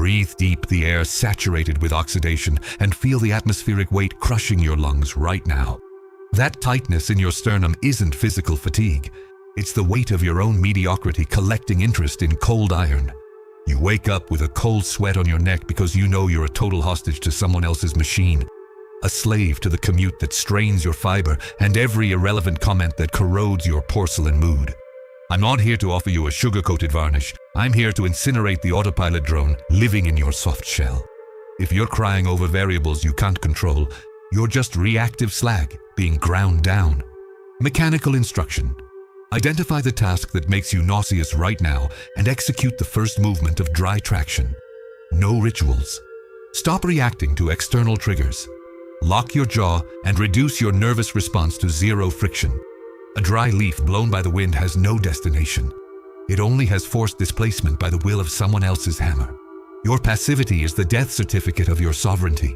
Breathe deep, the air saturated with oxidation, and feel the atmospheric weight crushing your lungs right now. That tightness in your sternum isn't physical fatigue. It's the weight of your own mediocrity collecting interest in cold iron. You wake up with a cold sweat on your neck because you know you're a total hostage to someone else's machine. A slave to the commute that strains your fiber and every irrelevant comment that corrodes your porcelain mood. I'm not here to offer you a sugar-coated varnish. I'm here to incinerate the autopilot drone living in your soft shell. If you're crying over variables you can't control, you're just reactive slag being ground down. Mechanical instruction. Identify the task that makes you nauseous right now and execute the first movement of dry traction. No rituals. Stop reacting to external triggers. Lock your jaw and reduce your nervous response to zero friction. A dry leaf blown by the wind has no destination. It only has forced displacement by the will of someone else's hammer. Your passivity is the death certificate of your sovereignty.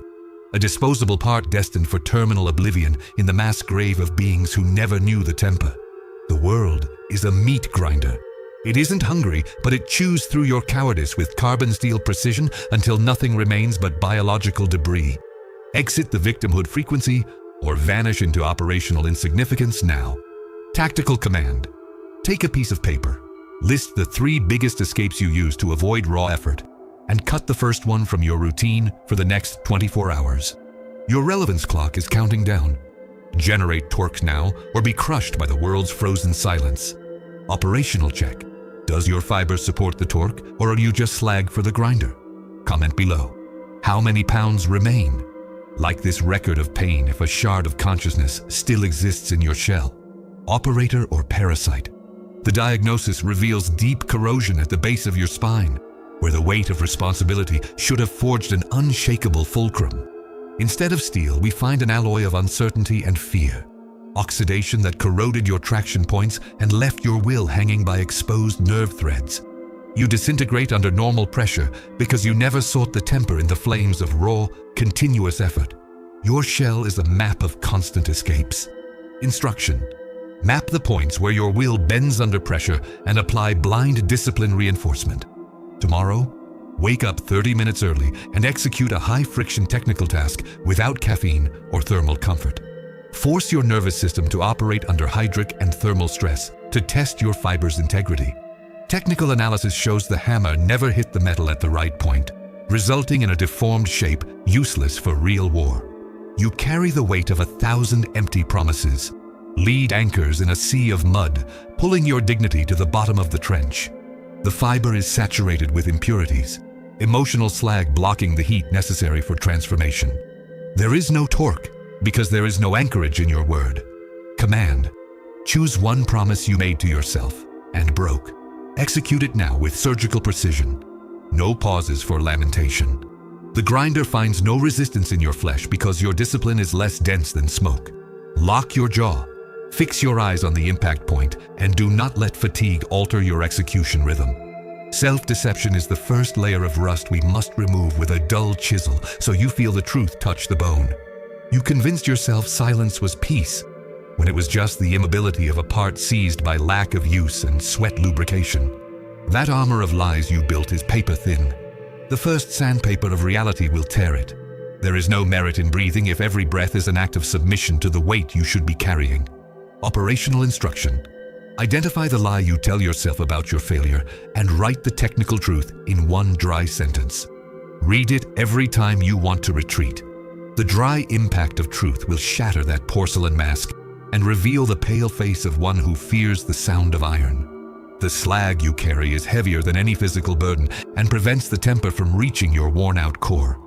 A disposable part destined for terminal oblivion in the mass grave of beings who never knew the temper. The world is a meat grinder. It isn't hungry, but it chews through your cowardice with carbon steel precision until nothing remains but biological debris. Exit the victimhood frequency or vanish into operational insignificance now. Tactical command. Take a piece of paper. List the 3 biggest escapes you use to avoid raw effort, and cut the first one from your routine for the next 24 hours. Your relevance clock is counting down. Generate torque now, or be crushed by the world's frozen silence. Operational check. Does your fiber support the torque, or are you just slag for the grinder? Comment below. How many pounds remain? Like this record of pain if a shard of consciousness still exists in your shell. Operator or parasite? The diagnosis reveals deep corrosion at the base of your spine, where the weight of responsibility should have forged an unshakable fulcrum. Instead of steel, we find an alloy of uncertainty and fear. Oxidation that corroded your traction points and left your will hanging by exposed nerve threads. You disintegrate under normal pressure because you never sought the temper in the flames of raw, continuous effort. Your shell is a map of constant escapes. Instruction. Map the points where your will bends under pressure and apply blind discipline reinforcement. Tomorrow, wake up 30 minutes early and execute a high-friction technical task without caffeine or thermal comfort. Force your nervous system to operate under hydric and thermal stress to test your fiber's integrity. Technical analysis shows the hammer never hit the metal at the right point, resulting in a deformed shape useless for real war. You carry the weight of 1,000 empty promises, lead anchors in a sea of mud, pulling your dignity to the bottom of the trench. The fiber is saturated with impurities, emotional slag blocking the heat necessary for transformation. There is no torque because there is no anchorage in your word. Command. Choose one promise you made to yourself and broke. Execute it now with surgical precision. No pauses for lamentation. The grinder finds no resistance in your flesh because your discipline is less dense than smoke. Lock your jaw. Fix your eyes on the impact point and do not let fatigue alter your execution rhythm. Self-deception is the first layer of rust we must remove with a dull chisel so you feel the truth touch the bone. You convinced yourself silence was peace when it was just the immobility of a part seized by lack of use and sweat lubrication. That armor of lies you built is paper thin. The first sandpaper of reality will tear it. There is no merit in breathing if every breath is an act of submission to the weight you should be carrying. Operational instruction. Identify the lie you tell yourself about your failure and write the technical truth in one dry sentence. Read it every time you want to retreat. The dry impact of truth will shatter that porcelain mask and reveal the pale face of one who fears the sound of iron. The slag you carry is heavier than any physical burden and prevents the temper from reaching your worn-out core.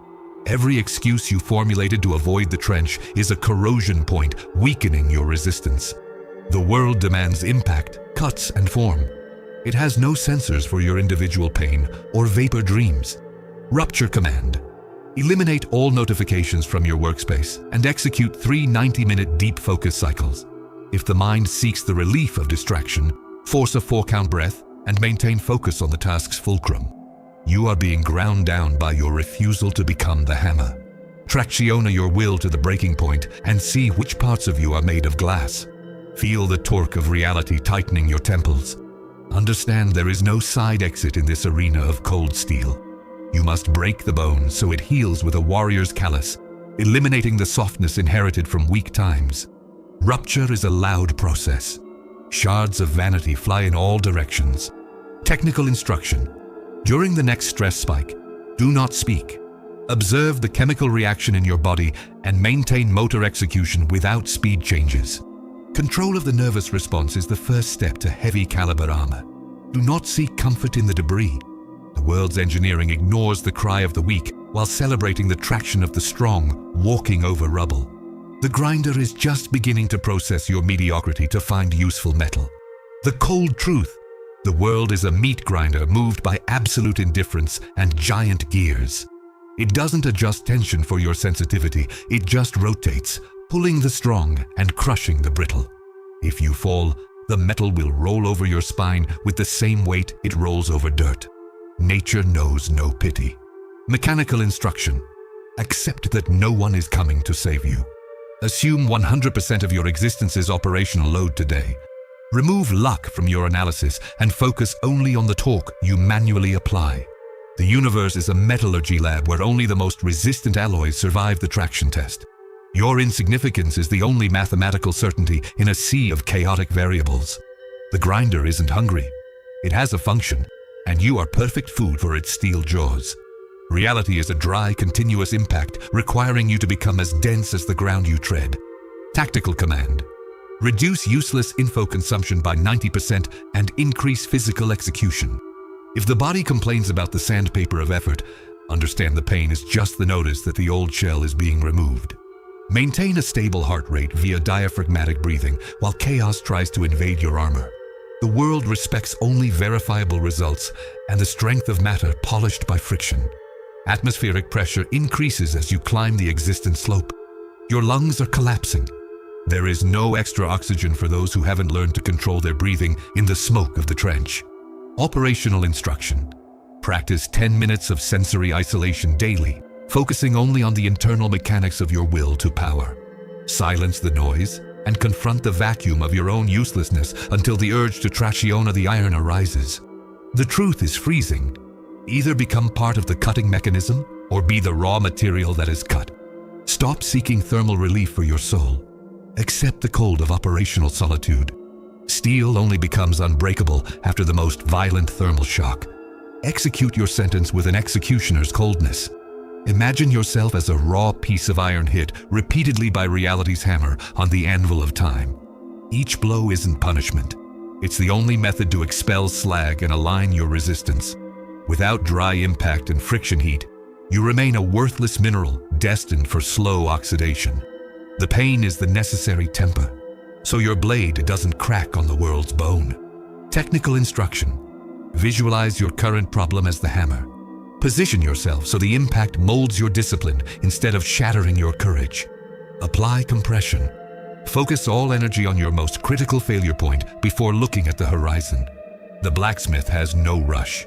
Every excuse you formulated to avoid the trench is a corrosion point weakening your resistance. The world demands impact, cuts, and form. It has no sensors for your individual pain or vapor dreams. Rupture command. Eliminate all notifications from your workspace and execute 3 90-minute deep focus cycles. If the mind seeks the relief of distraction, force a 4-count breath and maintain focus on the task's fulcrum. You are being ground down by your refusal to become the hammer. Tractiona your will to the breaking point and see which parts of you are made of glass. Feel the torque of reality tightening your temples. Understand there is no side exit in this arena of cold steel. You must break the bone so it heals with a warrior's callus, eliminating the softness inherited from weak times. Rupture is a loud process. Shards of vanity fly in all directions. Technical instruction. During the next stress spike, do not speak. Observe the chemical reaction in your body and maintain motor execution without speed changes. Control of the nervous response is the first step to heavy caliber armor. Do not seek comfort in the debris. The world's engineering ignores the cry of the weak while celebrating the traction of the strong, walking over rubble. The grinder is just beginning to process your mediocrity to find useful metal. The cold truth. The world is a meat grinder moved by absolute indifference and giant gears. It doesn't adjust tension for your sensitivity, it just rotates, pulling the strong and crushing the brittle. If you fall, the metal will roll over your spine with the same weight it rolls over dirt. Nature knows no pity. Mechanical instruction. Accept that no one is coming to save you. Assume 100% of your existence's operational load today. Remove luck from your analysis and focus only on the torque you manually apply. The universe is a metallurgy lab where only the most resistant alloys survive the traction test. Your insignificance is the only mathematical certainty in a sea of chaotic variables. The grinder isn't hungry. It has a function, and you are perfect food for its steel jaws. Reality is a dry, continuous impact requiring you to become as dense as the ground you tread. Tactical command. Reduce useless info consumption by 90% and increase physical execution. If the body complains about the sandpaper of effort, understand the pain is just the notice that the old shell is being removed. Maintain a stable heart rate via diaphragmatic breathing while chaos tries to invade your armor. The world respects only verifiable results and the strength of matter polished by friction. Atmospheric pressure increases as you climb the existence slope. Your lungs are collapsing. There is no extra oxygen for those who haven't learned to control their breathing in the smoke of the trench. Operational instruction. Practice 10 minutes of sensory isolation daily, focusing only on the internal mechanics of your will to power. Silence the noise and confront the vacuum of your own uselessness until the urge to tracciona the iron arises. The truth is freezing. Either become part of the cutting mechanism or be the raw material that is cut. Stop seeking thermal relief for your soul. Accept the cold of operational solitude. Steel only becomes unbreakable after the most violent thermal shock. Execute your sentence with an executioner's coldness. Imagine yourself as a raw piece of iron hit repeatedly by reality's hammer on the anvil of time. Each blow isn't punishment. It's the only method to expel slag and align your resistance. Without dry impact and friction heat, you remain a worthless mineral destined for slow oxidation. The pain is the necessary temper, so your blade doesn't crack on the world's bone. Technical instruction. Visualize your current problem as the hammer. Position yourself so the impact molds your discipline instead of shattering your courage. Apply compression. Focus all energy on your most critical failure point before looking at the horizon. The blacksmith has no rush.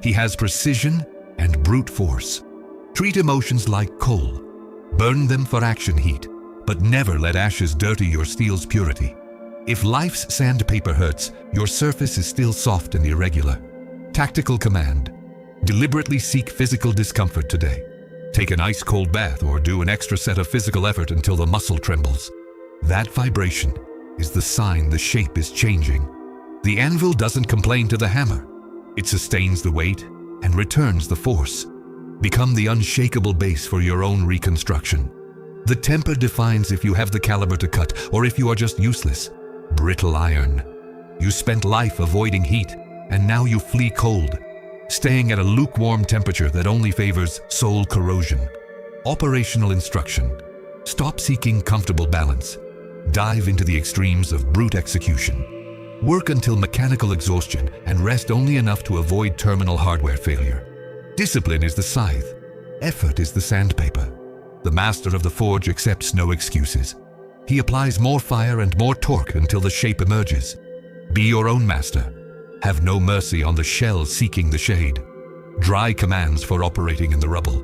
He has precision and brute force. Treat emotions like coal. Burn them for action heat, but never let ashes dirty your steel's purity. If life's sandpaper hurts, your surface is still soft and irregular. Tactical command. Deliberately seek physical discomfort today. Take an ice-cold bath or do an extra set of physical effort until the muscle trembles. That vibration is the sign the shape is changing. The anvil doesn't complain to the hammer. It sustains the weight and returns the force. Become the unshakable base for your own reconstruction. The temper defines if you have the caliber to cut or if you are just useless. Brittle iron. You spent life avoiding heat, and now you flee cold, staying at a lukewarm temperature that only favors soul corrosion. Operational instruction. Stop seeking comfortable balance. Dive into the extremes of brute execution. Work until mechanical exhaustion and rest only enough to avoid terminal hardware failure. Discipline is the scythe. Effort is the sandpaper. The master of the forge accepts no excuses. He applies more fire and more torque until the shape emerges. Be your own master. Have no mercy on the shell seeking the shade. Dry commands for operating in the rubble.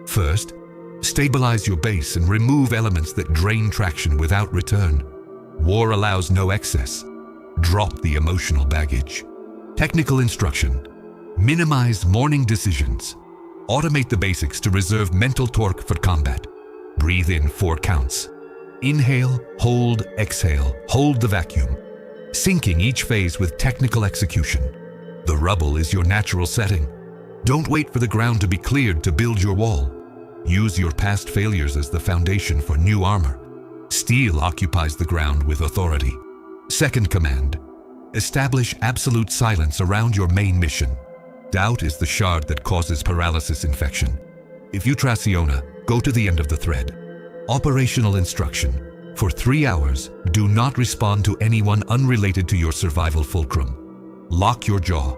First, stabilize your base and remove elements that drain traction without return. War allows no excess. Drop the emotional baggage. Technical instruction. Minimize morning decisions. Automate the basics to reserve mental torque for combat. Breathe in 4 counts. Inhale, hold, exhale, hold the vacuum. Syncing each phase with technical execution. The rubble is your natural setting. Don't wait for the ground to be cleared to build your wall. Use your past failures as the foundation for new armor. Steel occupies the ground with authority. Second command. Establish absolute silence around your main mission. Doubt is the shard that causes paralysis infection. If you Traciona, go to the end of the thread. Operational instruction. For 3 hours, do not respond to anyone unrelated to your survival fulcrum. Lock your jaw.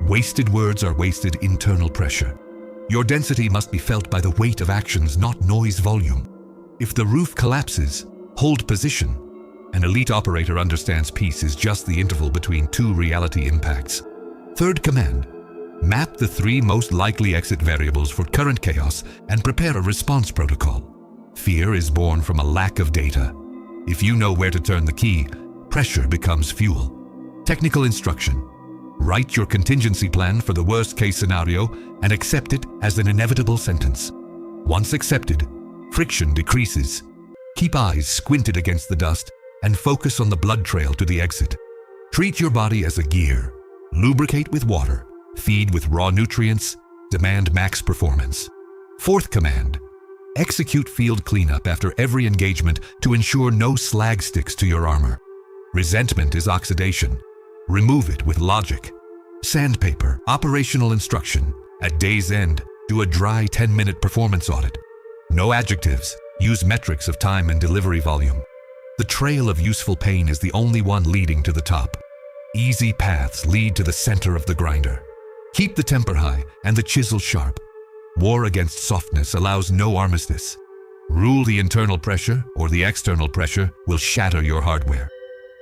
Wasted words are wasted internal pressure. Your density must be felt by the weight of actions, not noise volume. If the roof collapses, hold position. An elite operator understands peace is just the interval between 2 reality impacts. Third command. Map the 3 most likely exit variables for current chaos and prepare a response protocol. Fear is born from a lack of data. If you know where to turn the key, pressure becomes fuel. Technical instruction. Write your contingency plan for the worst-case scenario and accept it as an inevitable sentence. Once accepted, friction decreases. Keep eyes squinted against the dust and focus on the blood trail to the exit. Treat your body as a gear. Lubricate with water. Feed with raw nutrients. Demand max performance. Fourth command. Execute field cleanup after every engagement to ensure no slag sticks to your armor. Resentment is oxidation. Remove it with logic. Sandpaper, operational instruction. At day's end, do a dry 10-minute performance audit. No adjectives. Use metrics of time and delivery volume. The trail of useful pain is the only one leading to the top. Easy paths lead to the center of the grinder. Keep the temper high and the chisel sharp. War against softness allows no armistice. Rule the internal pressure or the external pressure will shatter your hardware.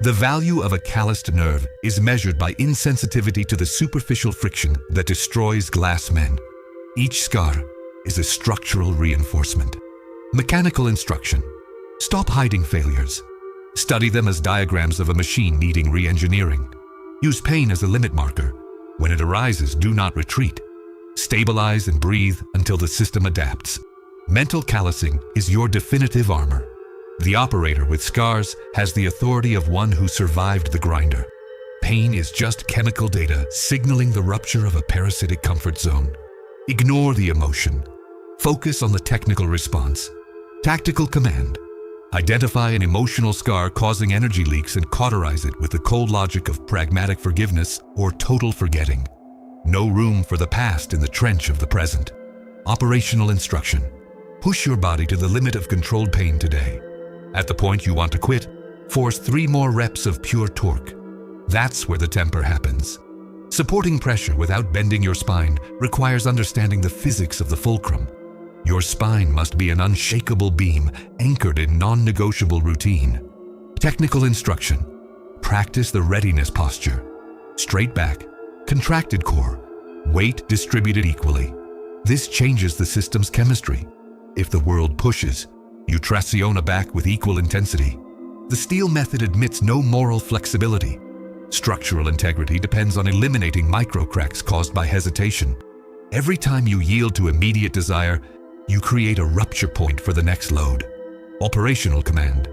The value of a calloused nerve is measured by insensitivity to the superficial friction that destroys glass men. Each scar is a structural reinforcement. Mechanical instruction. Stop hiding failures. Study them as diagrams of a machine needing re-engineering. Use pain as a limit marker. When it arises, do not retreat. Stabilize and breathe until the system adapts. Mental callousing is your definitive armor. The operator with scars has the authority of one who survived the grinder. Pain is just chemical data signaling the rupture of a parasitic comfort zone. Ignore the emotion. Focus on the technical response. Tactical command. Identify an emotional scar causing energy leaks and cauterize it with the cold logic of pragmatic forgiveness or total forgetting. No room for the past in the trench of the present. Operational instruction. Push your body to the limit of controlled pain today. At the point you want to quit, force 3 more reps of pure torque. That's where the temper happens. Supporting pressure without bending your spine requires understanding the physics of the fulcrum. Your spine must be an unshakable beam anchored in non-negotiable routine. Technical instruction. Practice the readiness posture. Straight back, contracted core, weight distributed equally. This changes the system's chemistry. If the world pushes, you Traciona back with equal intensity. The steel method admits no moral flexibility. Structural integrity depends on eliminating micro cracks caused by hesitation. Every time you yield to immediate desire, you create a rupture point for the next load. Operational command.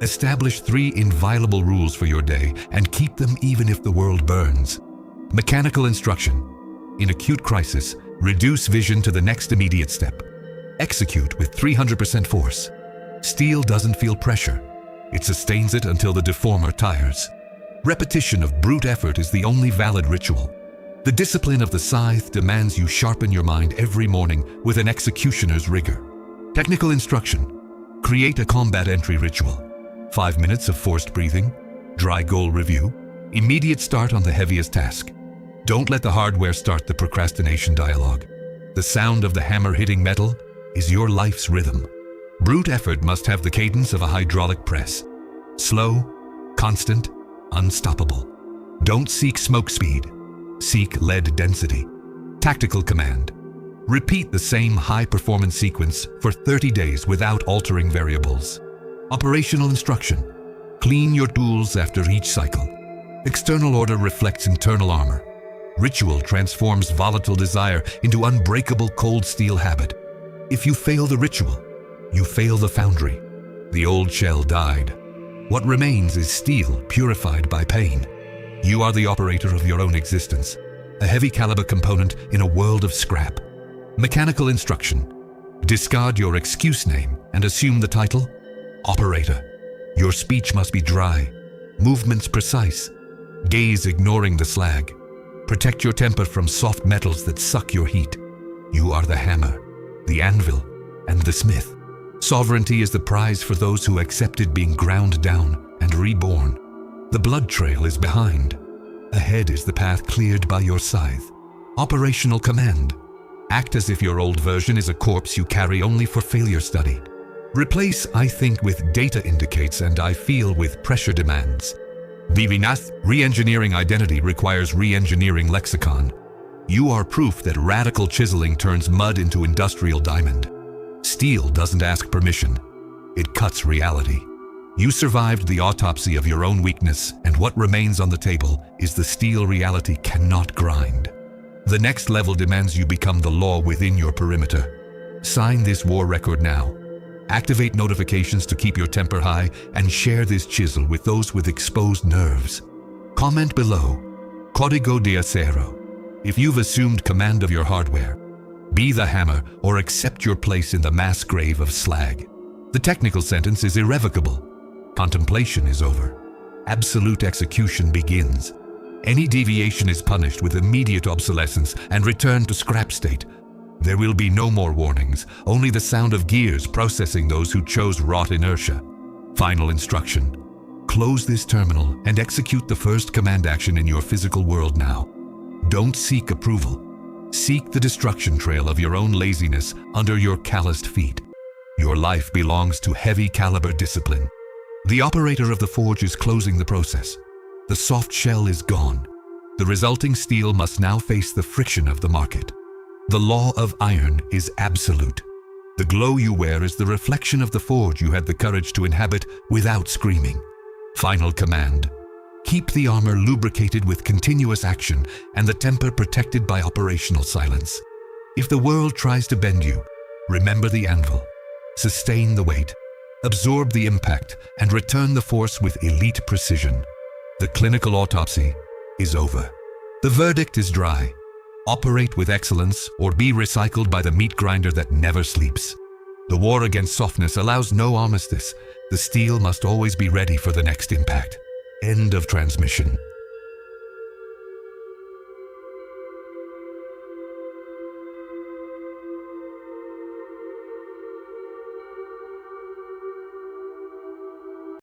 Establish 3 inviolable rules for your day and keep them even if the world burns. Mechanical instruction. In acute crisis, reduce vision to the next immediate step. Execute with 300% force. Steel doesn't feel pressure. It sustains it until the deformer tires. Repetition of brute effort is the only valid ritual. The discipline of the scythe demands you sharpen your mind every morning with an executioner's rigor. Technical instruction. Create a combat entry ritual. 5 minutes of forced breathing, dry goal review, immediate start on the heaviest task. Don't let the hardware start the procrastination dialogue. The sound of the hammer hitting metal is your life's rhythm. Brute effort must have the cadence of a hydraulic press. Slow, constant, unstoppable. Don't seek smoke speed. Seek lead density. Tactical command. Repeat the same high-performance sequence for 30 days without altering variables. Operational instruction. Clean your tools after each cycle. External order reflects internal armor. Ritual transforms volatile desire into unbreakable cold steel habit. If you fail the ritual, you fail the foundry. The old shell died. What remains is steel purified by pain. You are the operator of your own existence, a heavy caliber component in a world of scrap. Mechanical instruction. Discard your excuse name and assume the title, Operator. Your speech must be dry, movements precise, gaze ignoring the slag. Protect your temper from soft metals that suck your heat. You are the hammer, the anvil, and the smith. Sovereignty is the prize for those who accepted being ground down and reborn. The blood trail is behind. Ahead is the path cleared by your scythe. Operational command. Act as if your old version is a corpse you carry only for failure study. Replace I think with data indicates and I feel with pressure demands. Vivinath, re-engineering identity requires re-engineering lexicon. You are proof that radical chiseling turns mud into industrial diamond. Steel doesn't ask permission. It cuts reality. You survived the autopsy of your own weakness, and what remains on the table is the steel reality cannot grind. The next level demands you become the law within your perimeter. Sign this war record now. Activate notifications to keep your temper high and share this chisel with those with exposed nerves. Comment below, Código de Acero, if you've assumed command of your hardware. Be the hammer or accept your place in the mass grave of slag. The technical sentence is irrevocable. Contemplation is over. Absolute execution begins. Any deviation is punished with immediate obsolescence and return to scrap state. There will be no more warnings, only the sound of gears processing those who chose wrought inertia. Final instruction. Close this terminal and execute the first command action in your physical world now. Don't seek approval. Seek the destruction trail of your own laziness under your calloused feet. Your life belongs to heavy caliber discipline. The operator of the forge is closing the process. The soft shell is gone. The resulting steel must now face the friction of the market. The law of iron is absolute. The glow you wear is the reflection of the forge you had the courage to inhabit without screaming. Final command. Keep the armor lubricated with continuous action and the temper protected by operational silence. If the world tries to bend you, remember the anvil. Sustain the weight, absorb the impact, and return the force with elite precision. The clinical autopsy is over. The verdict is dry. Operate with excellence or be recycled by the meat grinder that never sleeps. The war against softness allows no armistice. The steel must always be ready for the next impact. End of transmission.